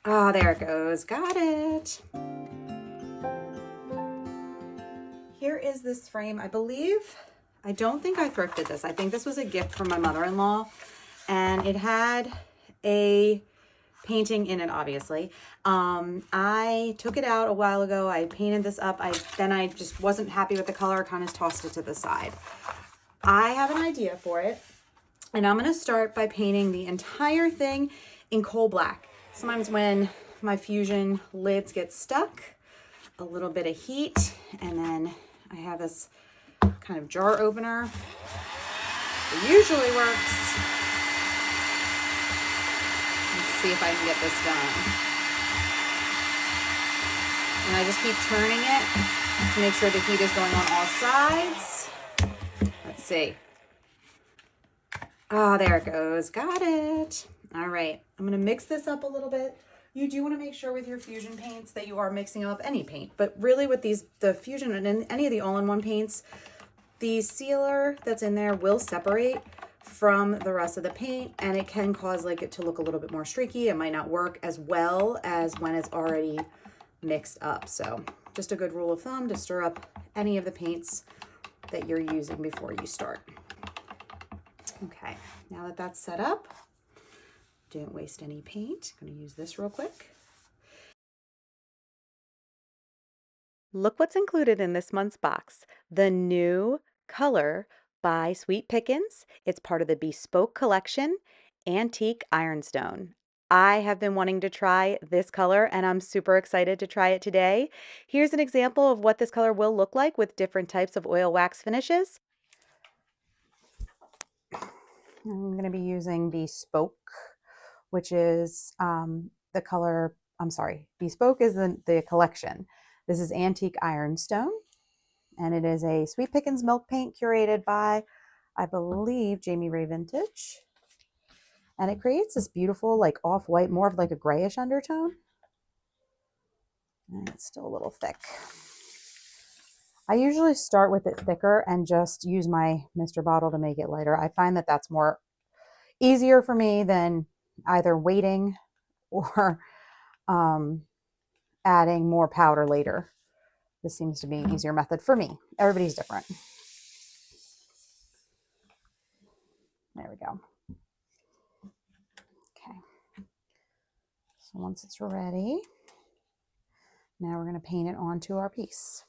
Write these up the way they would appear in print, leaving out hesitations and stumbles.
Oh, there it goes. Got it. Here is this frame. I don't think I thrifted this. I think this was a gift from my mother-in-law, and it had a painting in it, obviously. I took it out a while ago. I painted this up. Then I just wasn't happy with the color. Kind of tossed it to the side. I have an idea for it, and I'm going to start by painting the entire thing in coal black. Sometimes when my fusion lids get stuck, a little bit of heat, and then I have this kind of jar opener. It usually works. Let's see if I can get this done. And I just keep turning it to make sure the heat is going on all sides. Let's see. Oh, there it goes. Got it. All right. I'm going to mix this up a little bit. You do want to make sure with your fusion paints that you are mixing up any paint, but really with the fusion and any of the all-in-one paints, the sealer that's in there will separate from the rest of the paint, and it can cause it to look a little bit more streaky. It might not work as well as when it's already mixed up. So just a good rule of thumb to stir up any of the paints that you're using before you start. Okay, now that that's set up, didn't waste any paint. I'm going to use this real quick. Look what's included in this month's box. The new color by Sweet Pickins. It's part of the Bespoke collection, Antique Ironstone. I have been wanting to try this color, and I'm super excited to try it today. Here's an example of what this color will look like with different types of oil wax finishes. I'm going to be using Bespoke, which is the color, Bespoke is the collection. This is Antique Ironstone, and it is a Sweet Pickins milk paint curated by, I believe, Jamie Ray Vintage. And it creates this beautiful, off-white, more of a grayish undertone. And it's still a little thick. I usually start with it thicker and just use my Mr. bottle to make it lighter. I find that that's more easier for me than either waiting or adding more powder later. This seems to be an easier method for me. Everybody's different. There we go. Okay. So once it's ready, now we're going to paint it onto our piece.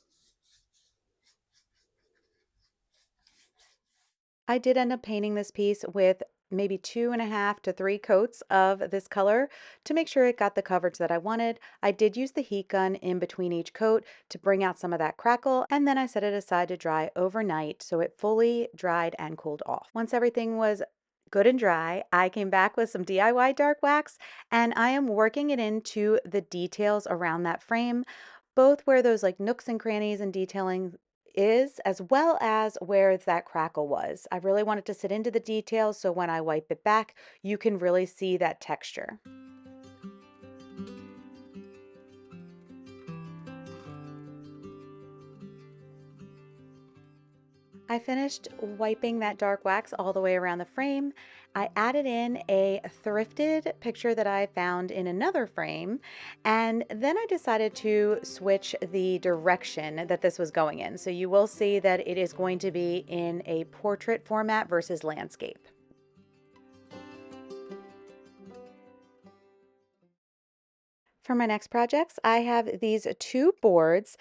I did end up painting this piece with maybe 2.5 to 3 coats of this color to make sure it got the coverage that I wanted. I did use the heat gun in between each coat to bring out some of that crackle, and then I set it aside to dry overnight so it fully dried and cooled off. Once everything was good and dry, I came back with some DIY dark wax, and I am working it into the details around that frame, both where those nooks and crannies and detailing is, as well as where that crackle was. I really want it to sit into the details so when I wipe it back, you can really see that texture. I finished wiping that dark wax all the way around the frame. I added in a thrifted picture that I found in another frame, and then I decided to switch the direction that this was going in. So you will see that it is going to be in a portrait format versus landscape. For my next projects, I have these 2 boards.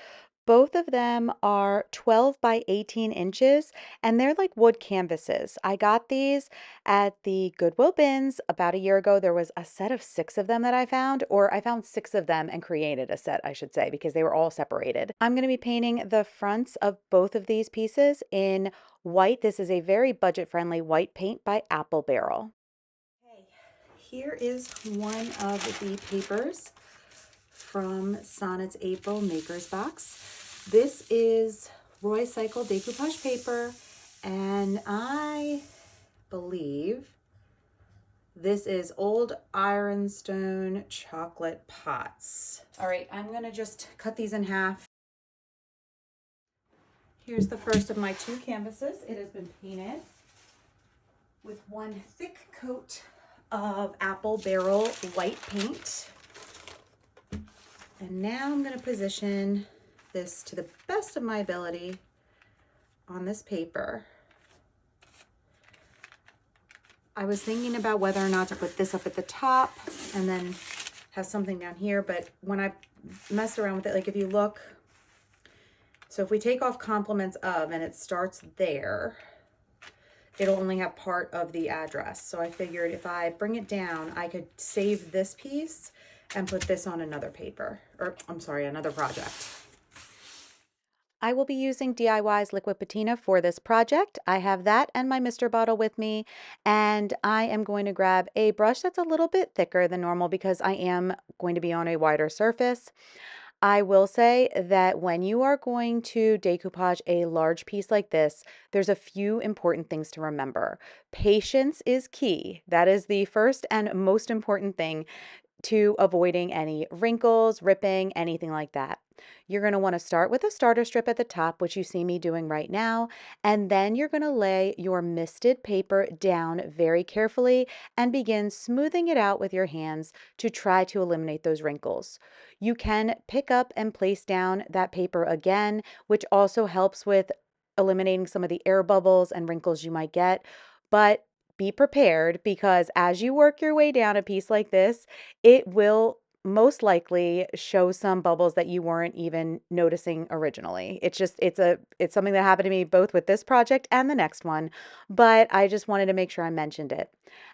Both of them are 12 by 18 inches, and they're like wood canvases. I got these at the Goodwill bins about a year ago. There was a set of 6 of them that I found, or I found 6 of them and created a set, I should say, because they were all separated. I'm going to be painting the fronts of both of these pieces in white. This is a very budget-friendly white paint by Apple Barrel. Okay, here is one of the papers from Sonnet's April Maker's Box. This is Roy Cycle decoupage paper, and I believe this is old Ironstone chocolate pots. All right, I'm gonna just cut these in half. Here's the first of my 2 canvases. It has been painted with one thick coat of Apple Barrel white paint. And now I'm going to position this to the best of my ability on this paper. I was thinking about whether or not to put this up at the top and then have something down here, but when I messed around with it, like if you look, so if we take off compliments of and it starts there, it'll only have part of the address. So I figured if I bring it down, I could save this piece and put this on another paper, or I'm sorry, another project. I will be using DIY's liquid patina for this project. I have that and my Mr. bottle with me, and I am going to grab a brush that's a little bit thicker than normal because I am going to be on a wider surface. I will say that when you are going to decoupage a large piece like this, there's a few important things to remember. Patience is key. That is the first and most important thing to avoiding any wrinkles, ripping, anything like that. You're going to want to start with a starter strip at the top, which you see me doing right now, and then you're going to lay your misted paper down very carefully and begin smoothing it out with your hands to try to eliminate those wrinkles. You can pick up and place down that paper again, which also helps with eliminating some of the air bubbles and wrinkles you might get, but be prepared because as you work your way down a piece like this, it will most likely show some bubbles that you weren't even noticing originally. It's something that happened to me both with this project and the next one, but I just wanted to make sure I mentioned it.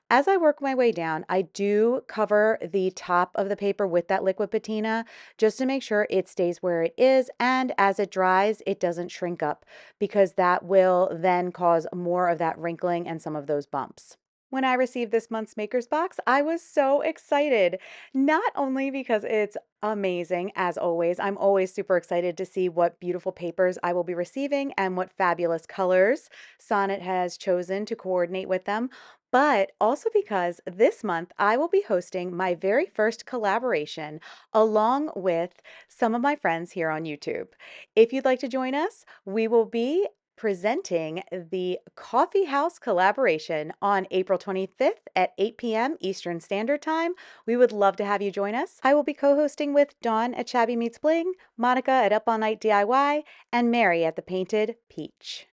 As I work my way down, I do cover the top of the paper with that liquid patina just to make sure it stays where it is, and as it dries, it doesn't shrink up because that will then cause more of that wrinkling and some of those bumps. When I received this month's Maker's Box, I was so excited, not only because it's amazing, as always. I'm always super excited to see what beautiful papers I will be receiving and what fabulous colors Sonnet has chosen to coordinate with them, but also because this month I will be hosting my very first collaboration along with some of my friends here on YouTube. If you'd like to join us, we will be presenting the Coffee House collaboration on April 25th at 8 p.m. Eastern Standard Time. We would love to have you join us. I will be co-hosting with Dawn at Shabby Meets Bling, Monica at Up All Night DIY, and Mary at The Painted Peach.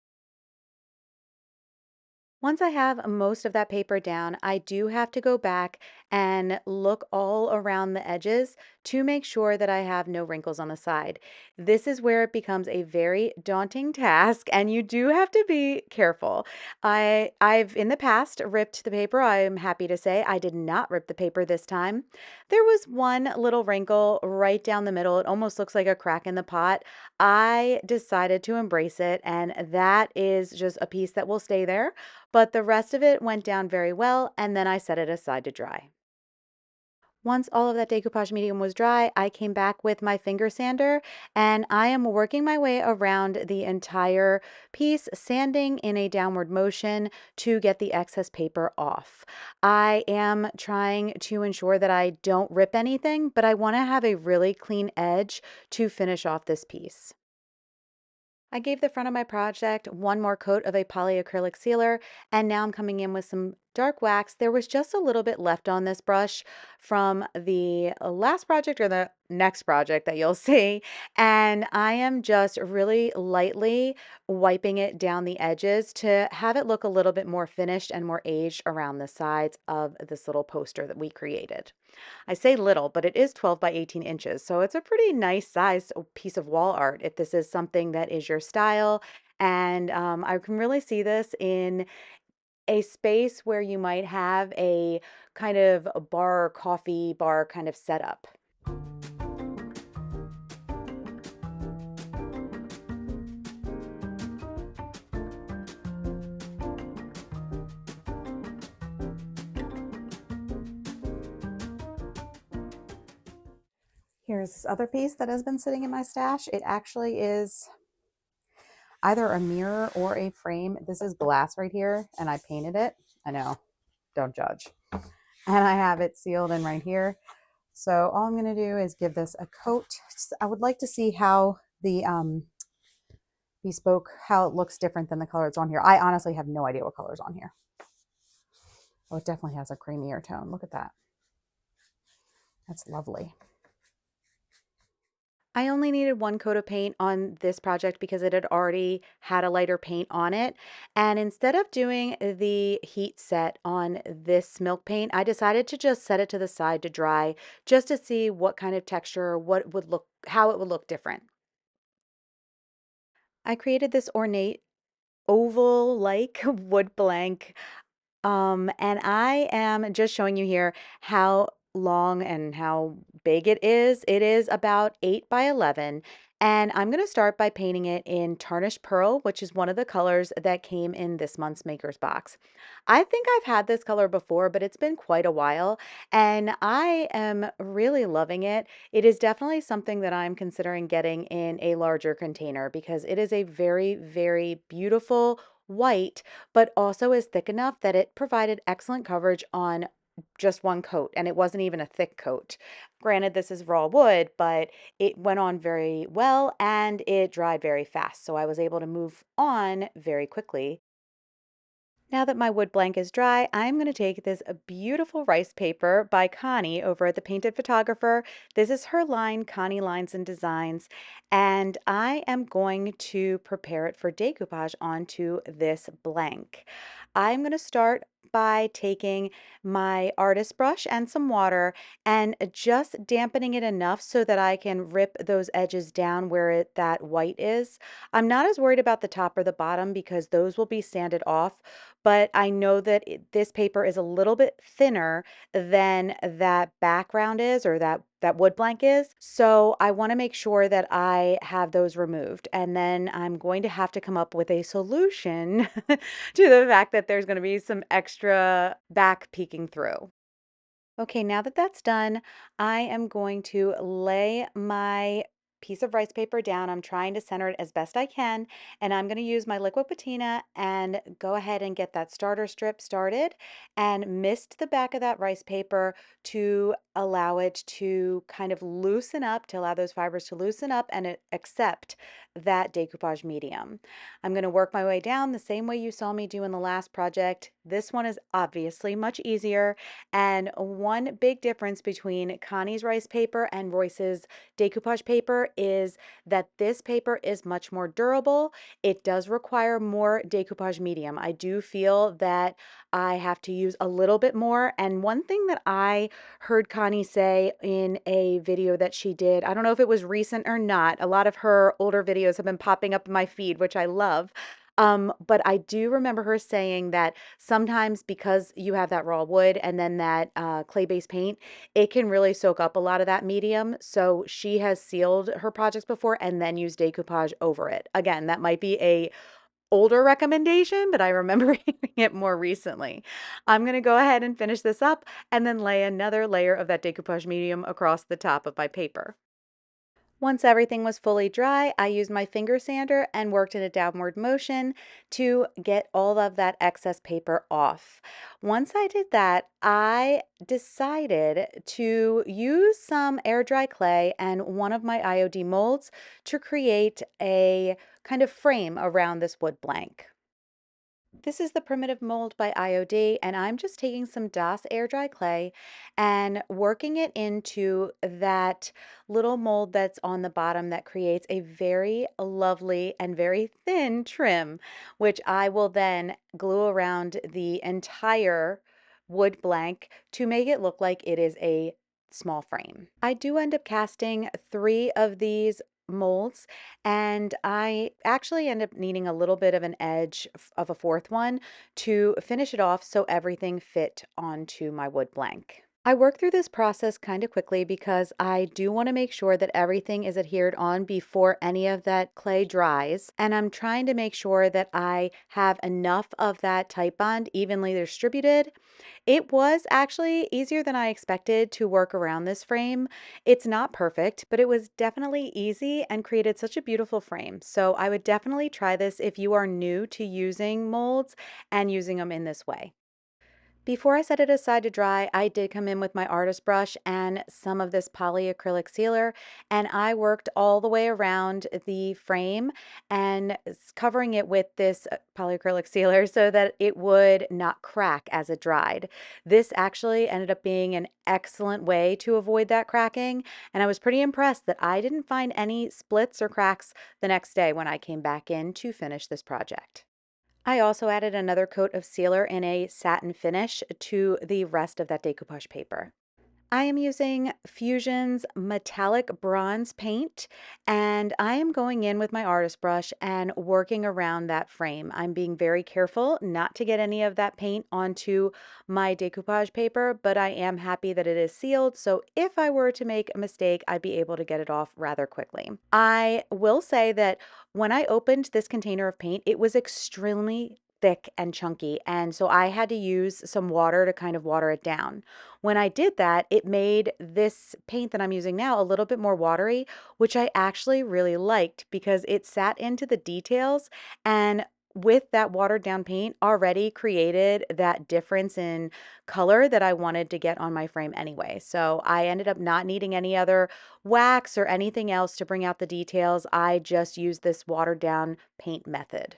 Once I have most of that paper down, I do have to go back and look all around the edges to make sure that I have no wrinkles on the side. This is where it becomes a very daunting task, and you do have to be careful. I've in the past ripped the paper. I am happy to say I did not rip the paper this time. There was one little wrinkle right down the middle. It almost looks like a crack in the pot. I decided to embrace it, and that is just a piece that will stay there, but the rest of it went down very well, and then I set it aside to dry. Once all of that decoupage medium was dry, I came back with my finger sander and I am working my way around the entire piece, sanding in a downward motion to get the excess paper off. I am trying to ensure that I don't rip anything, but I want to have a really clean edge to finish off this piece. I gave the front of my project one more coat of a polyacrylic sealer, and now I'm coming in with some dark wax. There was just a little bit left on this brush from the last project or the next project that you'll see, and I am just really lightly wiping it down the edges to have it look a little bit more finished and more aged around the sides of this little poster that we created. I say little, but it is 12 by 18 inches, so it's a pretty nice size piece of wall art if this is something that is your style. And I can really see this in a space where you might have a kind of a bar, coffee bar kind of setup. Here's this other piece that has been sitting in my stash. It actually is either a mirror or a frame. This is glass right here, and I painted it. I know, don't judge. And I have it sealed in right here. So all I'm going to do is give this a coat. I would like to see how the bespoke, how it looks different than the color it's on here. I honestly have no idea what color is on here. Oh, it definitely has a creamier tone. Look at that. That's lovely. I only needed one coat of paint on this project because it had already had a lighter paint on it. And instead of doing the heat set on this milk paint, I decided to just set it to the side to dry just to see what kind of texture, how it would look different. I created this ornate oval-like wood blank. And I am just showing you here how long and how big it is. It is about 8 by 11. And I'm going to start by painting it in Tarnished Pearl, which is one of the colors that came in this month's Maker's Box. I think I've had this color before, but it's been quite a while, and I am really loving it. It is definitely something that I'm considering getting in a larger container because it is a very, very beautiful white, but also is thick enough that it provided excellent coverage on just one coat, and it wasn't even a thick coat. Granted, this is raw wood, but it went on very well and it dried very fast, so I was able to move on very quickly. Now that my wood blank is dry, I'm going to take this beautiful rice paper by Connie over at the Painted Photographer. This is her line, Connie Lines and Designs, and I am going to prepare it for decoupage onto this blank. I'm going to start by taking my artist brush and some water and just dampening it enough so that I can rip those edges down where that white is. I'm not as worried about the top or the bottom because those will be sanded off, but I know that this paper is a little bit thinner than that background is, or that wood blank is. So I want to make sure that I have those removed. And then I'm going to have to come up with a solution to the fact that there's going to be some extra back peeking through. Okay, now that that's done, I am going to lay my piece of rice paper down. I'm trying to center it as best I can, and I'm going to use my liquid patina and go ahead and get that starter strip started and mist the back of that rice paper to allow it to kind of loosen up, to allow those fibers to loosen up and accept that decoupage medium. I'm going to work my way down the same way you saw me do in the last project. This one is obviously much easier, and one big difference between Connie's rice paper and Royce's decoupage paper is that this paper is much more durable. It does require more decoupage medium. I do feel that I have to use a little bit more. And one thing that I heard Connie say in a video that she did, I don't know if it was recent or not. A lot of her older videos have been popping up in my feed, which I love. But I do remember her saying that sometimes because you have that raw wood and then that clay-based paint, it can really soak up a lot of that medium. So she has sealed her projects before and then used decoupage over it. Again, that might be a older recommendation, but I remember hearing it more recently. I'm going to go ahead and finish this up and then lay another layer of that decoupage medium across the top of my paper. Once everything was fully dry, I used my finger sander and worked in a downward motion to get all of that excess paper off. Once I did that, I decided to use some air dry clay and one of my IOD molds to create a kind of frame around this wood blank. This is the Primitive Mold by IOD, and I'm just taking some DOS air dry clay and working it into that little mold that's on the bottom that creates a very lovely and very thin trim, which I will then glue around the entire wood blank to make it look like it is a small frame. I do end up casting 3 of these molds, and I actually end up needing a little bit of an edge of a 4th one to finish it off so everything fit onto my wood blank. I work through this process kind of quickly because I do want to make sure that everything is adhered on before any of that clay dries, and I'm trying to make sure that I have enough of that tight bond evenly distributed. It was actually easier than I expected to work around this frame. It's not perfect, but it was definitely easy and created such a beautiful frame. So I would definitely try this if you are new to using molds and using them in this way. Before I set it aside to dry, I did come in with my artist brush and some of this polyacrylic sealer, and I worked all the way around the frame and covering it with this polyacrylic sealer so that it would not crack as it dried. This actually ended up being an excellent way to avoid that cracking, and I was pretty impressed that I didn't find any splits or cracks the next day when I came back in to finish this project. I also added another coat of sealer in a satin finish to the rest of that decoupage paper. I am using Fusion's metallic bronze paint, and I am going in with my artist brush and working around that frame. I'm being very careful not to get any of that paint onto my decoupage paper, but I am happy that it is sealed, so if I were to make a mistake, I'd be able to get it off rather quickly. I will say that when I opened this container of paint, it was extremely thick and chunky, and so I had to use some water to kind of water it down. When I did that, it made this paint that I'm using now a little bit more watery, which I actually really liked because it sat into the details, and with that watered down paint already created that difference in color that I wanted to get on my frame anyway. So I ended up not needing any other wax or anything else to bring out the details. I just used this watered down paint method.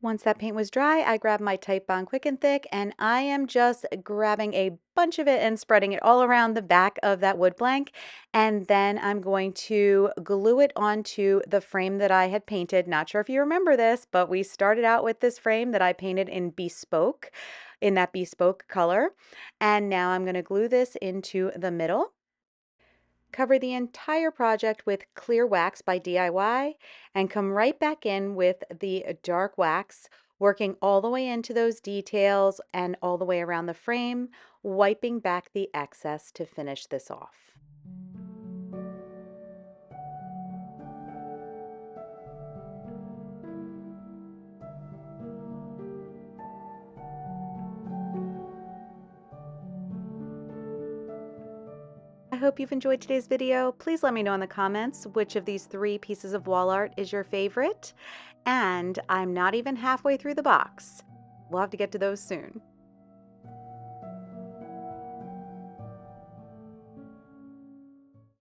Once that paint was dry, I grabbed my Titebond Quick and Thick, and I am just grabbing a bunch of it and spreading it all around the back of that wood blank. And then I'm going to glue it onto the frame that I had painted. Not sure if you remember this, but we started out with this frame that I painted in that bespoke color. And now I'm going to glue this into the middle. Cover the entire project with clear wax by DIY and come right back in with the dark wax, working all the way into those details and all the way around the frame, wiping back the excess to finish this off. I hope you've enjoyed today's video. Please let me know in the comments which of these 3 pieces of wall art is your favorite. And I'm not even halfway through the box. We'll have to get to those soon.